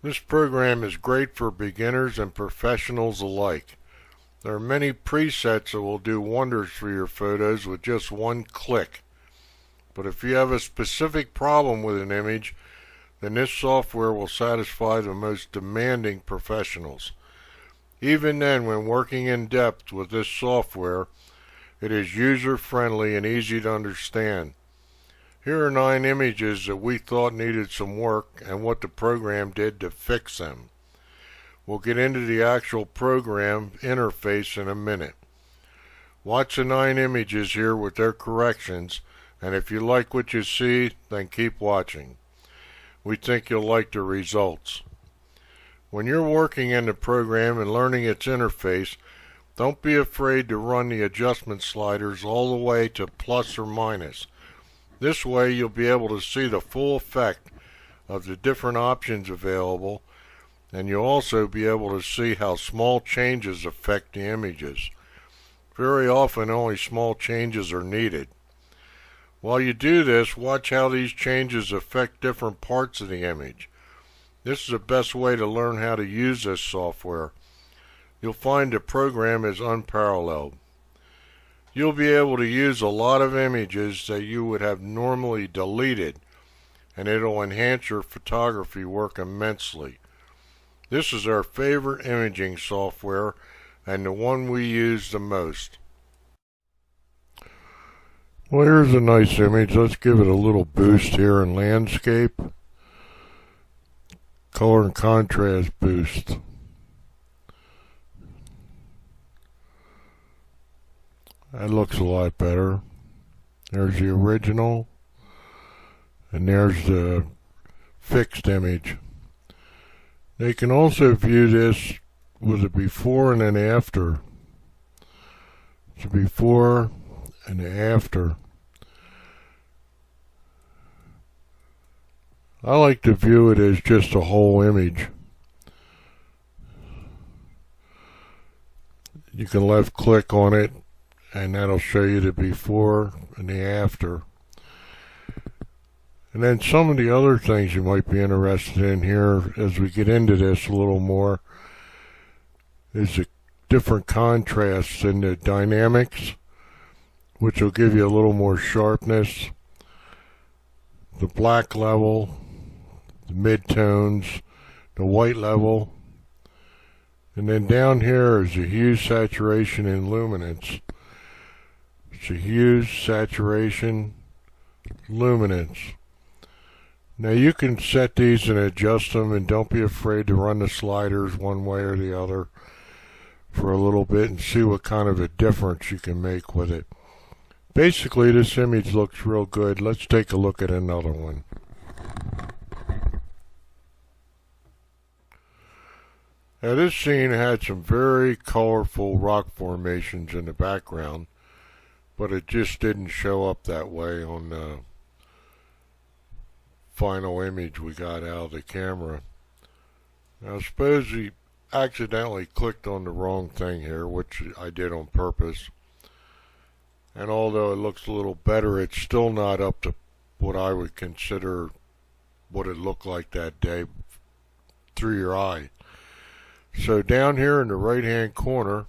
This program is great for beginners and professionals alike. There are many presets that will do wonders for your photos with just one click. But if you have a specific problem with an image, then this software will satisfy the most demanding professionals. Even then, when working in depth with this software, it is user-friendly and easy to understand. Here are 9 images that we thought needed some work and what the program did to fix them. We'll get into the actual program interface in a minute. Watch the 9 images here with their corrections, and if you like what you see, then keep watching. We think you'll like the results. When you're working in the program and learning its interface, don't be afraid to run the adjustment sliders all the way to plus or minus. This way you'll be able to see the full effect of the different options available, and you'll also be able to see how small changes affect the images. Very often only small changes are needed. While you do this, watch how these changes affect different parts of the image. This is the best way to learn how to use this software. You'll find the program is unparalleled. You'll be able to use a lot of images that you would have normally deleted, and it'll enhance your photography work immensely. This is our favorite imaging software and the one we use the most. Well, here's a nice image. Let's give it a little boost here in landscape. Color and contrast boost. That looks a lot better. There's the original, and there's the fixed image. They can also view this with a before and an after. It's a before and an after. I like to view it as just a whole image. You can left click on it, and that'll show you the before and the after. And then some of the other things you might be interested in here as we get into this a little more is the different contrasts in the dynamics, which will give you a little more sharpness, the black level, the midtones, the white level, and then down here is the hue, saturation, and luminance. It's a hue, saturation, luminance. Now you can set these and adjust them, and don't be afraid to run the sliders one way or the other for a little bit and see what kind of a difference you can make with it. Basically, this image looks real good. Let's take a look at another one. Now this scene had some very colorful rock formations in the background, but it just didn't show up that way on the final image we got out of the camera. Now suppose we accidentally clicked on the wrong thing here, which I did on purpose, and although it looks a little better, it's still not up to what I would consider what it looked like that day through your eye. So down here in the right hand corner,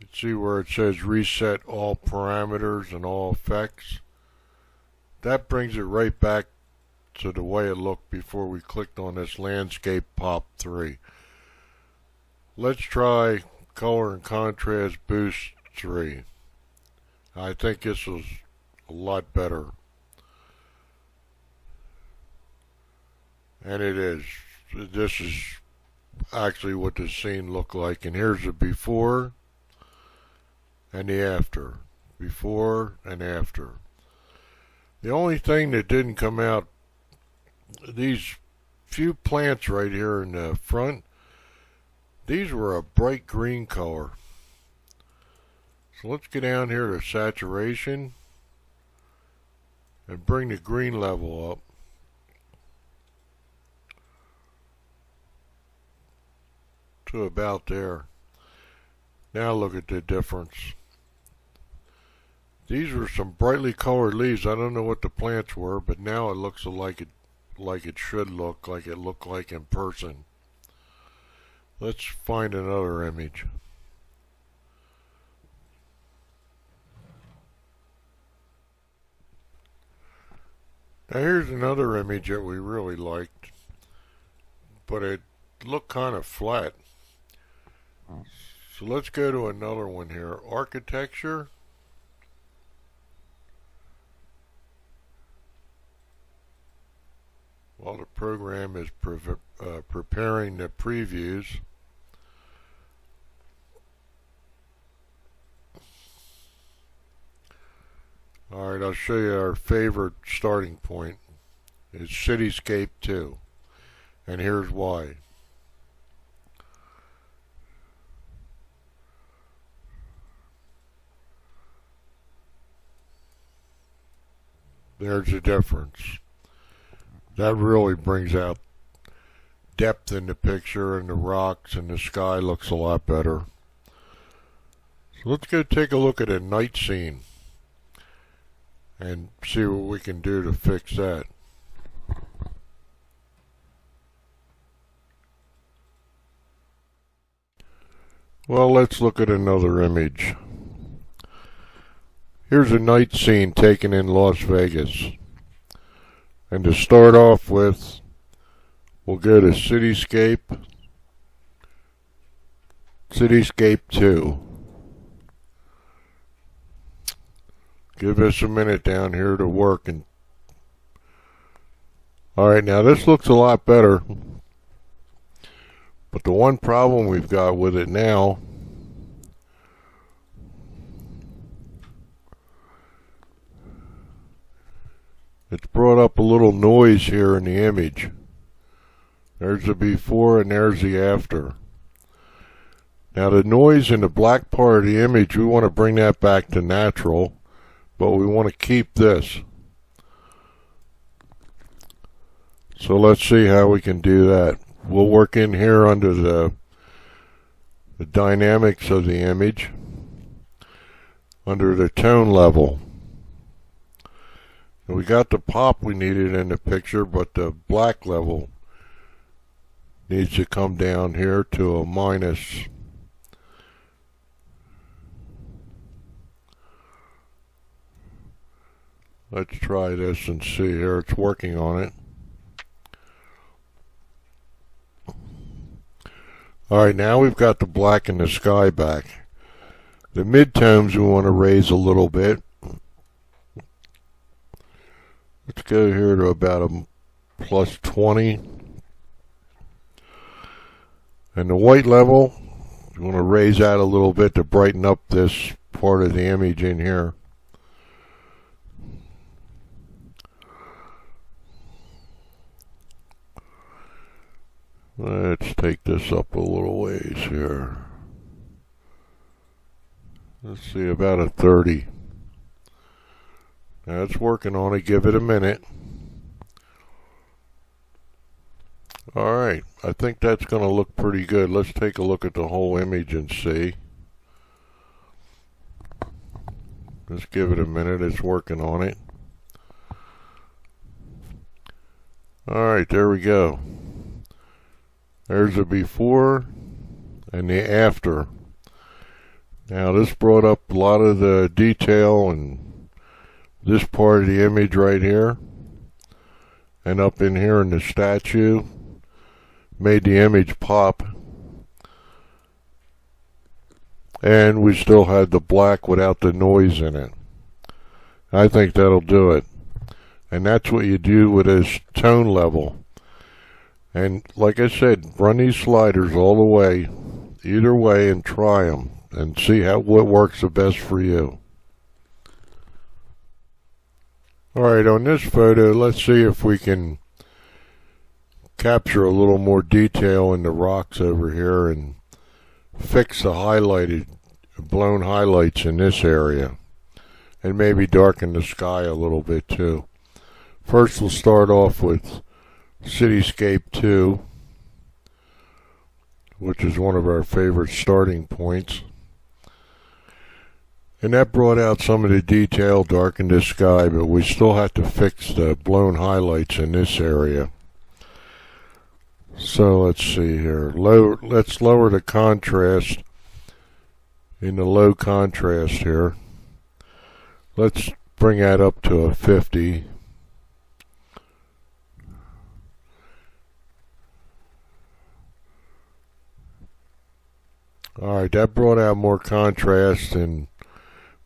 you see where it says reset all parameters and all effects. That brings it right back to the way it looked before we clicked on this landscape pop 3. Let's try color and contrast boost 3. I think this was a lot better. And it is. This is actually what the scene looked like. And here's the before and the after. Before and after. The only thing that didn't come out, these few plants right here in the front, these were a bright green color. So let's get down here to saturation and bring the green level up. To about there. Now look at the difference. These were some brightly colored leaves. I don't know what the plants were, but now it looks like it should look like it looked like in person. Let's find another image. Now here's another image that we really liked, but it looked kind of flat. So let's go to another one here. Architecture. While the program is preparing the previews. Alright, I'll show you our favorite starting point. It's Cityscape 2. And here's why. There's the difference. That really brings out depth in the picture, and the rocks and the sky looks a lot better. So let's go take a look at a night scene and see what we can do to fix that. Well, let's look at another image. Here's a night scene taken in Las Vegas. And to start off with, we'll go to Cityscape 2. Give us a minute down here to work. Alright, now this looks a lot better. But the one problem we've got with it now it's brought up a little noise here in the image. There's the before and there's the after. Now the noise in the black part of the image, we want to bring that back to natural, but we want to keep this. So let's see how we can do that. We'll work in here under the dynamics of the image, under the tone level. We got the pop we needed in the picture, but the black level needs to come down here to a minus. Let's try this and see here. It's working on it. Alright, now we've got the black in the sky back. The midtones we want to raise a little bit. Let's go here to about a plus 20. And the white level, you want to raise that a little bit to brighten up this part of the image in here. Let's take this up a little ways here. Let's see, about a 30. Now it's working on it. Give it a minute. Alright, I think that's going to look pretty good. Let's take a look at the whole image and see. Let's give it a minute. It's working on it. Alright, there we go. There's the before and the after. Now this brought up a lot of the detail and this part of the image right here. And up in here in the statue. Made the image pop. And we still had the black without the noise in it. I think that'll do it. And that's what you do with this tone level. And like I said, run these sliders all the way, either way, and try them and see what works the best for you. Alright, on this photo, let's see if we can capture a little more detail in the rocks over here and fix the blown highlights in this area. And maybe darken the sky a little bit too. First we'll start off with Cityscape 2, which is one of our favorite starting points. And that brought out some of the detail, darkened the sky, but we still have to fix the blown highlights in this area. So let's see here. Let's lower the contrast in the low contrast here. Let's bring that up to a 50. Alright, that brought out more contrast and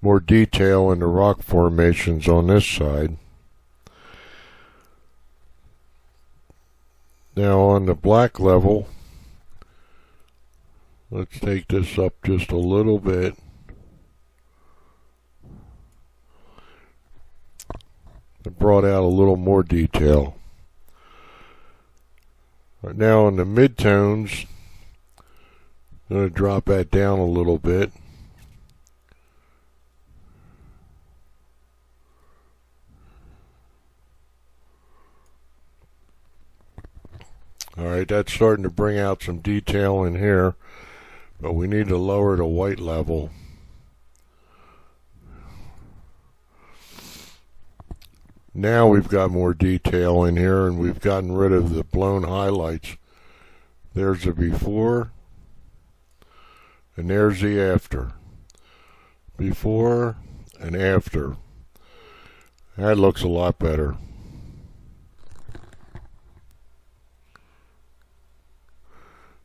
more detail in the rock formations on this side. Now on the black level, let's take this up just a little bit. It brought out a little more detail. Right now on the midtones, I'm going to drop that down a little bit. Alright, that's starting to bring out some detail in here, but we need to lower the white level. Now we've got more detail in here, and we've gotten rid of the blown highlights. There's the before, and there's the after. Before and after. That looks a lot better.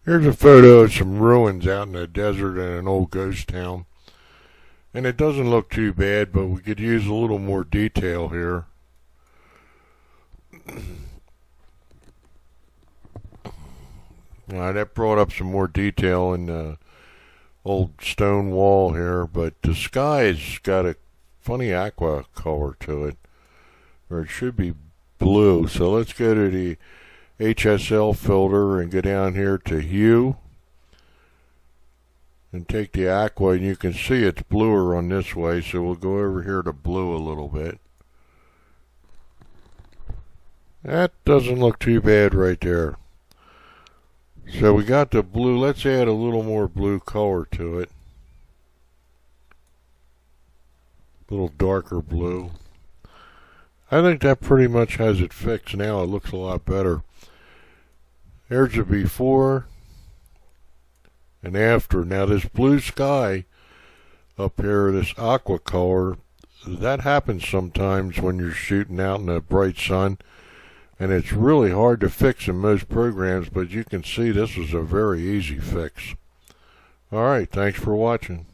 Here's a photo of some ruins out in the desert in an old ghost town. And it doesn't look too bad, but we could use a little more detail here. That brought up some more detail in the old stone wall here, but the sky's got a funny aqua color to it, or it should be blue. So let's go to the HSL filter and go down here to hue and take the aqua, and you can see it's bluer on this way, so we'll go over here to blue a little bit. That doesn't look too bad right there. So we got the blue. Let's add a little more blue color to it. A little darker blue. I think that pretty much has it fixed now. It looks a lot better. There's the before and after. Now this blue sky up here, this aqua color, that happens sometimes when you're shooting out in the bright sun. And it's really hard to fix in most programs, but you can see this was a very easy fix. Alright, thanks for watching.